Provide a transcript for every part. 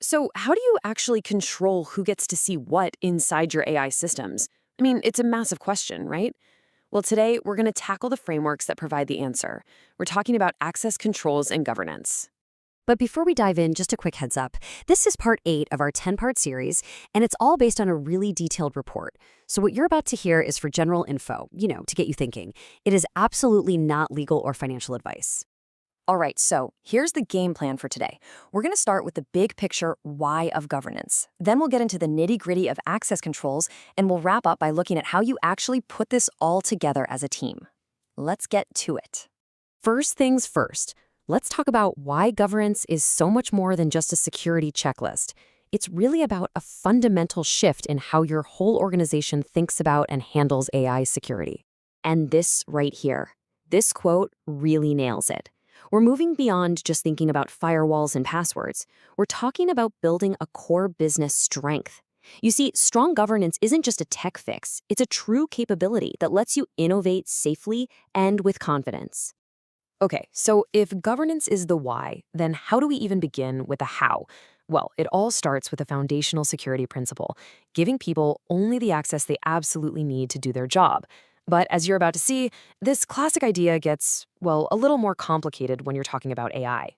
So, how do you actually control who gets to see what inside your AI systems? I mean, it's a massive question, right? Well, today we're going to tackle the frameworks that provide the answer. We're talking about access controls and governance. But before we dive in, just a quick heads up. This is part 8 of our 10-part series, and it's all based on a really detailed report. So what you're about to hear is for general info, to get you thinking. It is absolutely not legal or financial advice. All right, so here's the game plan for today. We're going to start with the big picture why of governance. Then we'll get into the nitty-gritty of access controls, and we'll wrap up by looking at how you actually put this all together as a team. Let's get to it. First things first, let's talk about why governance is so much more than just a security checklist. It's really about a fundamental shift in how your whole organization thinks about and handles AI security. And this right here, this quote really nails it. We're moving beyond just thinking about firewalls and passwords. We're talking about building a core business strength. You see, strong governance isn't just a tech fix. It's a true capability that lets you innovate safely and with confidence. Okay, so if governance is the why, then how do we even begin with the how? Well, it all starts with a foundational security principle, giving people only the access they absolutely need to do their job. But as you're about to see, this classic idea gets, well, a little more complicated when you're talking about AI.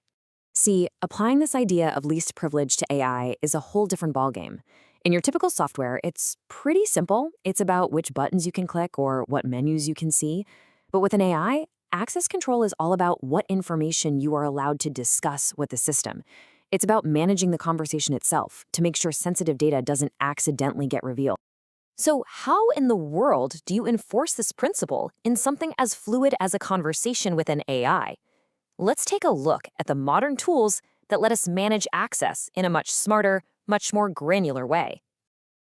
See, applying this idea of least privilege to AI is a whole different ballgame. In your typical software, it's pretty simple. It's about which buttons you can click or what menus you can see. But with an AI, access control is all about what information you are allowed to discuss with the system. It's about managing the conversation itself to make sure sensitive data doesn't accidentally get revealed. So how in the world do you enforce this principle in something as fluid as a conversation with an AI? Let's take a look at the modern tools that let us manage access in a much smarter, much more granular way.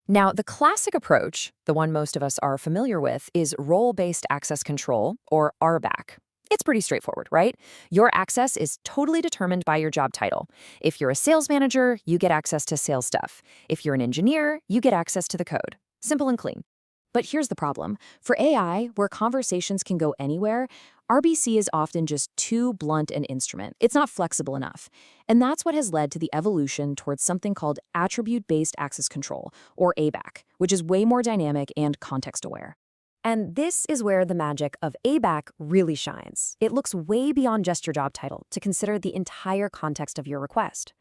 Now, the classic approach, the one most of us are familiar with, is role-based access control, or RBAC. It's pretty straightforward, right? Your access is totally determined by your job title. If you're a sales manager, you get access to sales stuff. If you're an engineer, you get access to the code. Simple and clean. But here's the problem. For AI, where conversations can go anywhere, RBC is often just too blunt an instrument. It's not flexible enough. And that's what has led to the evolution towards something called attribute-based access control, or ABAC, which is way more dynamic and context-aware. And this is where the magic of ABAC really shines. It looks way beyond just your job title to consider the entire context of your request.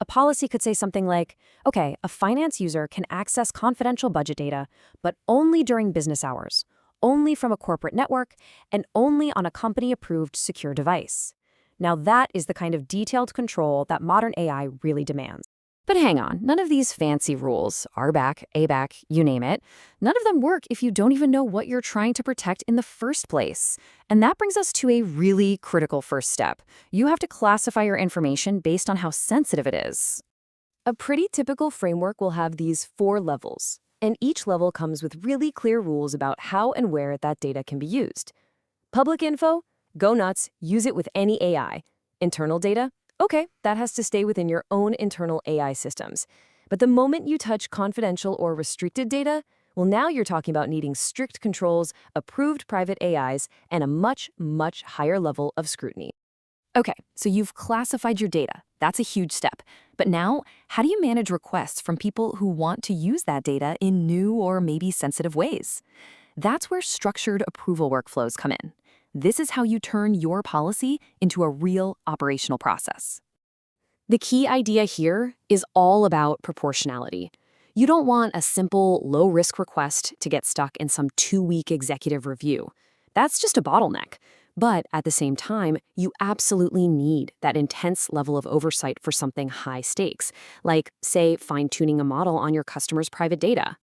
A policy could say something like, okay, a finance user can access confidential budget data, but only during business hours, only from a corporate network, and only on a company-approved secure device. Now that is the kind of detailed control that modern AI really demands. But hang on, none of these fancy rules, RBAC, ABAC, you name it, none of them work if you don't even know what you're trying to protect in the first place. And that brings us to a really critical first step. You have to classify your information based on how sensitive it is. A pretty typical framework will have these 4 levels, and each level comes with really clear rules about how and where that data can be used. Public info? Go nuts, use it with any AI. Internal data? Okay, that has to stay within your own internal AI systems. But the moment you touch confidential or restricted data, well, now you're talking about needing strict controls, approved private AIs, and a much, much higher level of scrutiny. Okay, so you've classified your data. That's a huge step. But now, how do you manage requests from people who want to use that data in new or maybe sensitive ways? That's where structured approval workflows come in. This is how you turn your policy into a real operational process. The key idea here is all about proportionality. You don't want a simple, low-risk request to get stuck in some 2-week executive review. That's just a bottleneck. But at the same time, you absolutely need that intense level of oversight for something high stakes, like, say, fine-tuning a model on your customer's private data.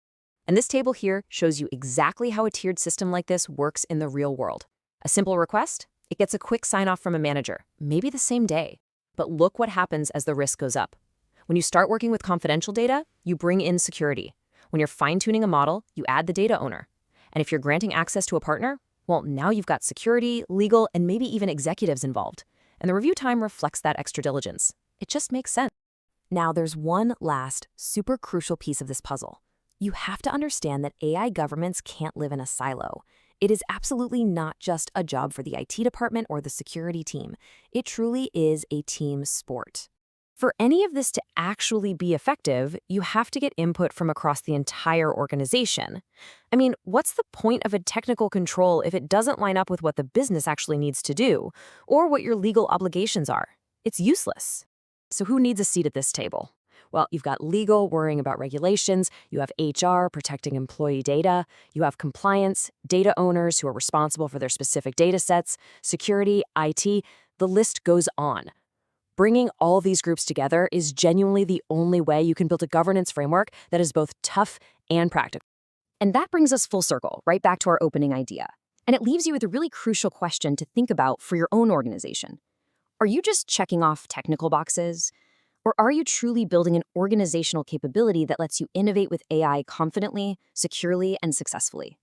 And this table here shows you exactly how a tiered system like this works in the real world. A simple request, it gets a quick sign-off from a manager, maybe the same day. But look what happens as the risk goes up. When you start working with confidential data, you bring in security. When you're fine-tuning a model, you add the data owner. And if you're granting access to a partner, well, now you've got security, legal, and maybe even executives involved. And the review time reflects that extra diligence. It just makes sense. Now, there's one last, super crucial piece of this puzzle. You have to understand that AI governments can't live in a silo. It is absolutely not just a job for the IT department or the security team. It truly is a team sport. For any of this to actually be effective, you have to get input from across the entire organization. I mean, what's the point of a technical control if it doesn't line up with what the business actually needs to do, or what your legal obligations are? It's useless. So who needs a seat at this table? Well, you've got legal worrying about regulations, you have HR protecting employee data, you have compliance, data owners who are responsible for their specific data sets, security, IT, the list goes on. Bringing all these groups together is genuinely the only way you can build a governance framework that is both tough and practical. And that brings us full circle, right back to our opening idea. And it leaves you with a really crucial question to think about for your own organization. Are you just checking off technical boxes? Or are you truly building an organizational capability that lets you innovate with AI confidently, securely, and successfully?